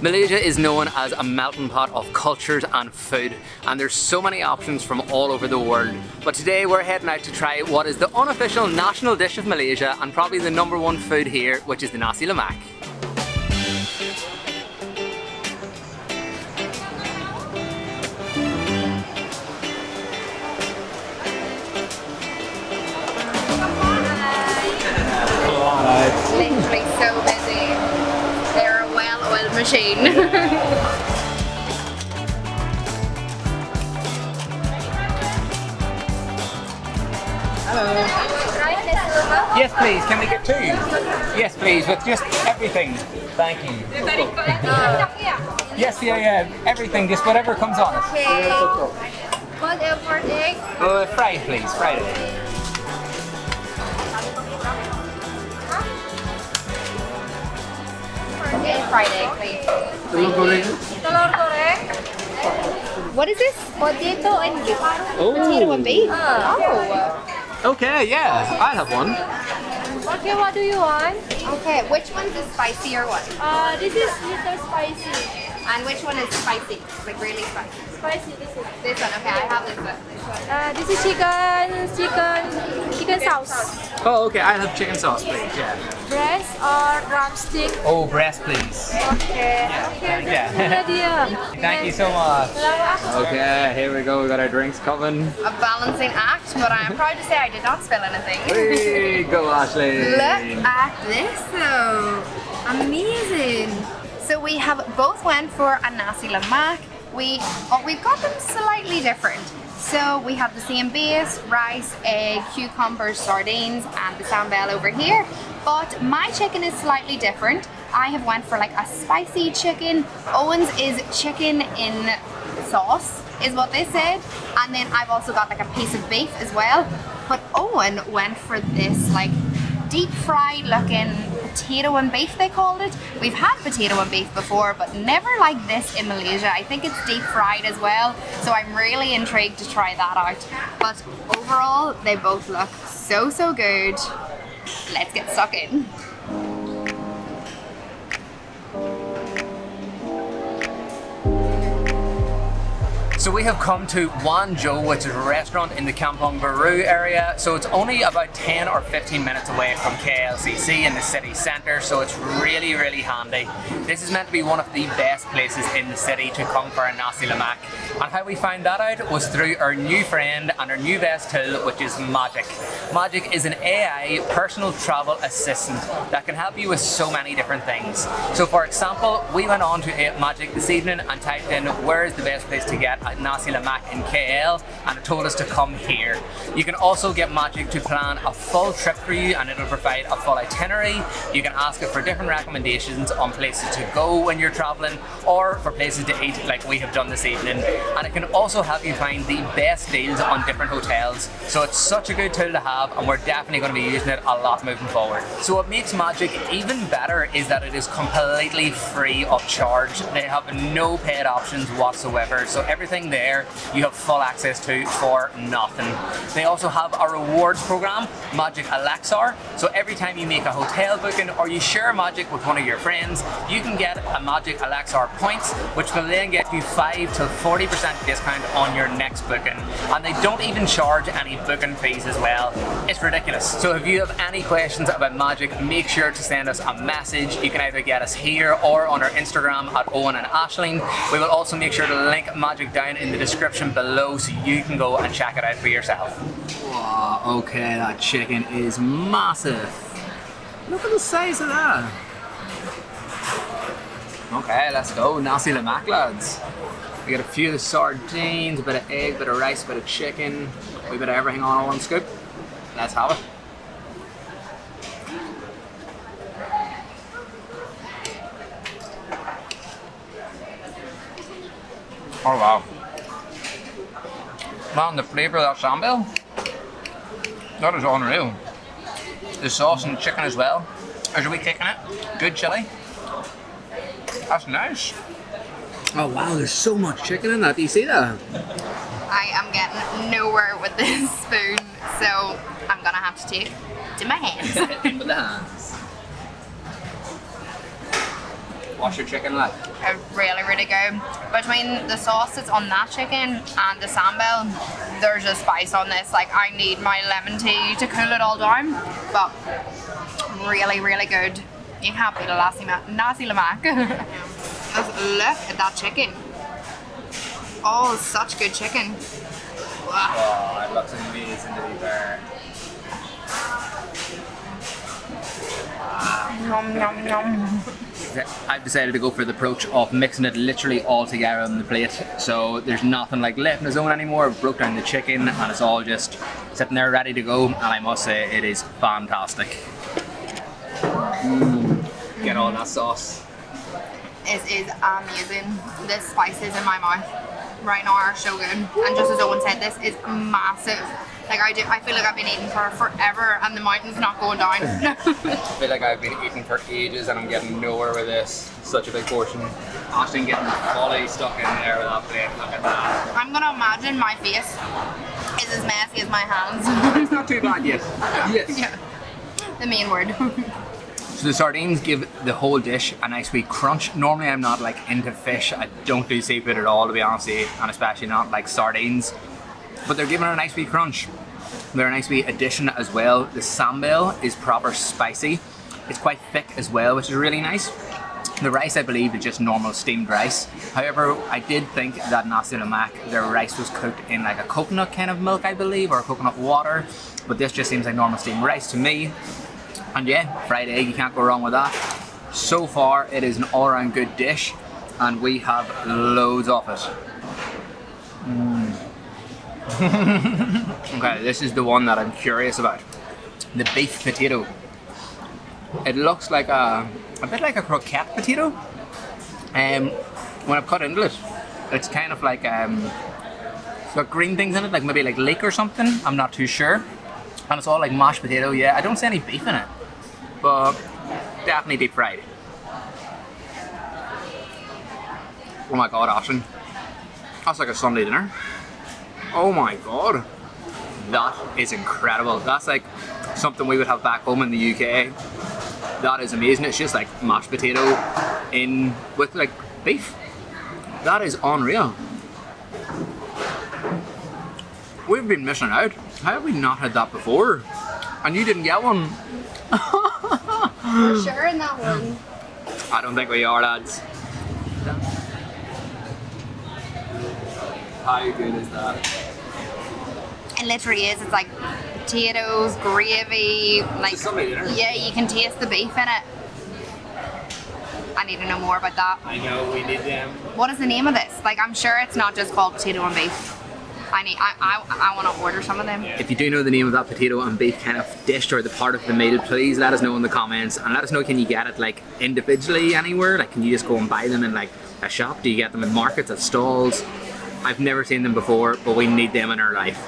Malaysia is known as a melting pot of cultures and food, and there's so many options from all over the world. But today we're heading out to try what is the unofficial national dish of Malaysia and probably the #1 food here, which is the Nasi Lemak. Literally so busy. They're a well-oiled machine. Hello. Yes, please. Can we get 2? Yes, please. With just everything. Thank you. Yes, yeah. Everything. Just whatever comes on it. Okay. Whatever egg. Fried, please. Fried egg. Fried egg, please. Telur goreng. What is this? Potato and beef. Potato and beef. Oh. Okay, yeah. I'll have one. Okay, what do you want? Okay, which one's the spicier one? This is little spicy. And which one is spicy? Like really spicy? Spicy, this is. This one, okay, I have this one. This is chicken sauce. Oh, okay. I'll have chicken sauce, please. Yeah. Breast or drumstick? Oh, breast, please. Okay. Okay. Yeah. Thank you so much. Okay, here we go. We got our drinks coming. A balancing act, but I am proud to say I did not spill anything. Hey, go Ashley. Look at this though. Amazing. So we have both went for a Nasi Lemak. We've got them slightly different. So we have the same base, rice, egg, cucumbers, sardines, and the sambal over here. But my chicken is slightly different. I have went for like a spicy chicken. Eoin's is chicken in sauce, is what they said. And then I've also got like a piece of beef as well. But Eoin went for this like deep fried looking potato and beef, they called it. We've had potato and beef before, but never like this in Malaysia. I think it's deep fried as well, so I'm really intrigued to try that out. But overall, they both look so good. Let's get stuck in. So we have come to Wan Jo, which is a restaurant in the Kampong Baru area. So it's only about 10 or 15 minutes away from KLCC in the city centre, so it's really handy. This is meant to be one of the best places in the city to come for a Nasi Lemak. And how we found that out was through our new friend and our new best tool, which is Magic. Magic is an AI personal travel assistant that can help you with so many different things. So for example, we went on to Magic this evening and typed in where is the best place to get a Nasi Lemak in KL, and it told us to come here. You can also get Magic to plan a full trip for you, and it'll provide a full itinerary. You can ask it for different recommendations on places to go when you're traveling, or for places to eat like we have done this evening. And it can also help you find the best deals on different hotels. So it's such a good tool to have, and we're definitely going to be using it a lot moving forward. So what makes Magic even better is that it is completely free of charge. They have no paid options whatsoever, so everything there you have full access to for nothing. They also have a rewards program, Magic Elixir. So every time you make a hotel booking or you share Magic with one of your friends, you can get a Magic Elixir points, which will then get you 5 to 40% discount on your next booking. And they don't even charge any booking fees as well. It's ridiculous. So if you have any questions about Magic, make sure to send us a message. You can either get us here or on our Instagram at Eoin and Aisling. We will also make sure to link Magic down in the description below so you can go and check it out for yourself. Wow, okay, that chicken is massive. Look at the size of that. Okay, let's go. Nasi Lemak, lads. We got a few sardines, a bit of egg, a bit of rice, a bit of chicken, a wee bit of everything on one scoop. Let's have it. Oh wow. Man, the flavour of that sambal, that is unreal. The sauce and the chicken as well. There's a wee kick in it. Good chilli. That's nice. Oh wow, there's so much chicken in that. Do you see that? I am getting nowhere with this spoon, so I'm gonna have to take it to my hands. In with the hands. What's your chicken like? Really, really good. Between the sauce that's on that chicken and the sambal, there's a spice on this. Like, I need my lemon tea to cool it all down, but really, really good. You can't beat a Nasi Lemak. Just look at that chicken. Oh, such good chicken. Wow. Oh, it looks amazing to be fair. Nom nom nom. I've decided to go for the approach of mixing it literally all together on the plate. So there's nothing like left in the zone anymore. I've broke down the chicken and it's all just sitting there ready to go. And I must say it is fantastic. Get all that sauce. It is amazing. The spices in my mouth right now are so good. And just as Eoin said, this is massive. Like I feel like I've been eating for forever and the mountain's not going down. I feel like I've been eating for ages and I'm getting nowhere with this. Such a big portion. Ashton getting fully stuck in there with that plate. Look at that. I'm gonna imagine my face is as messy as my hands. It's not too bad yet. Yes. Yeah. The main word. So the sardines give the whole dish a nice wee crunch. Normally I'm not like into fish. I don't do seafood at all, to be honest with you, and especially not like sardines. But they're giving it a nice wee crunch. They're a nice wee addition as well. The sambal is proper spicy. It's quite thick as well, which is really nice. The rice, I believe, is just normal steamed rice. However, I did think that Nasi Lemak, their rice was cooked in like a coconut kind of milk, I believe, or coconut water. But this just seems like normal steamed rice to me. And yeah, fried egg, you can't go wrong with that. So far, it is an all-around good dish, and we have loads of it. Okay, this is the one that I'm curious about. The beef potato. It looks like a bit like a croquette potato. When I've cut into it, it's kind of like it's got green things in it, like maybe like leek or something. I'm not too sure. And it's all like mashed potato. Yeah, I don't see any beef in it, but definitely deep fried. Oh my god, Ashton, that's like a Sunday dinner. Oh my god, that is incredible. That's like something we would have back home in the UK. That is amazing. It's just like mashed potato in with like beef. That is unreal. We've been missing out. How have we not had that before? And you didn't get one. For sure in that one. I don't think we are, lads. How good is that? It literally is. It's like potatoes, gravy, like It's a Sunday dinner. yeah, you can taste the beef in it. I need to know more about that. I know, we need them. What is the name of this? Like, I'm sure it's not just called potato and beef. I want to order some of them. If you do know the name of that potato and beef kind of dish or the part of the meal, please let us know in the comments, and let us know, can you get it like individually anywhere? Like, can you just go and buy them in like a shop? Do you get them in markets, at stalls? I've never seen them before, but we need them in our life.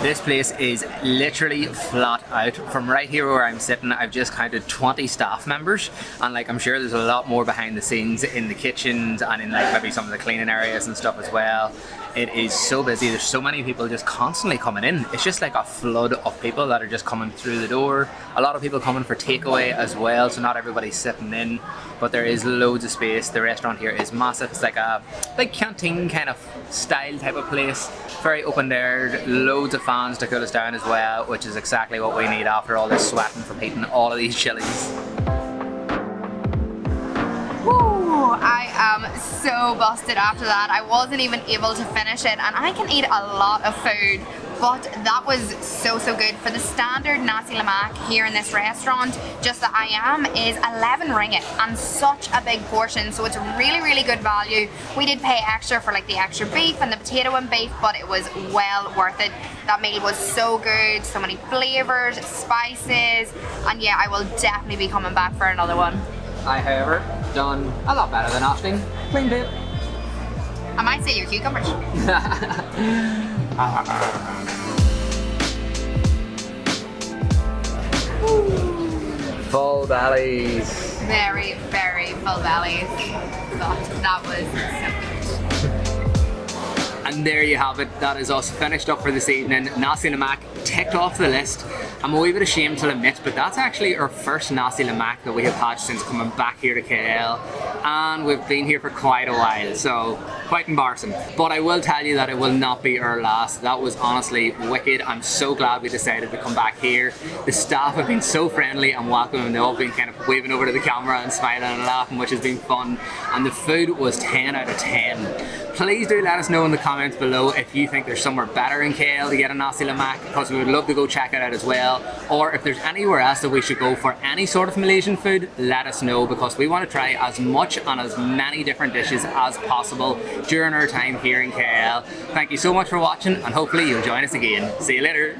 This place is literally flat out. From right here where I'm sitting, I've just counted 20 staff members, and like I'm sure there's a lot more behind the scenes in the kitchens and in like maybe some of the cleaning areas and stuff as well. It is so busy. There's so many people just constantly coming in. It's just like a flood of people that are just coming through the door. A lot of people coming for takeaway as well, so not everybody's sitting in, but there is loads of space. The restaurant here is massive. It's like a big canteen kind of style type of place. Very open air, loads of fans to cool us down as well, which is exactly what we need after all this sweating from eating all of these chilies. Woo, I am so busted after that. I wasn't even able to finish it, and I can eat a lot of food, but that was so good. For the standard Nasi Lemak here in this restaurant, just the Ayam is 11 ringgit, and such a big portion, so it's really good value. We did pay extra for like the extra beef and the potato and beef, but it was well worth it. That meal was so good, so many flavors, spices, and yeah, I will definitely be coming back for another one. I, however, done a lot better than Ashton. Clean bit. I might say your cucumbers. Full bellies. Very full bellies. But that was so good. And And there you have it, that is us finished up for this evening. Nasi Lemak ticked off the list. I'm a wee bit ashamed to admit, but that's actually our first Nasi Lemak that we have had since coming back here to KL. And we've been here for quite a while, so quite embarrassing. But I will tell you that it will not be our last. That was honestly wicked. I'm so glad we decided to come back here. The staff have been so friendly and welcoming. They've all been kind of waving over to the camera and smiling and laughing, which has been fun. And the food was 10 out of 10. Please do let us know in the comments below if you think there's somewhere better in KL to get a Nasi Lemak, because we would love to go check it out as well. Or if there's anywhere else that we should go for any sort of Malaysian food, let us know, because we want to try as much and as many different dishes as possible during our time here in KL. Thank you so much for watching, and hopefully you'll join us again. See you later.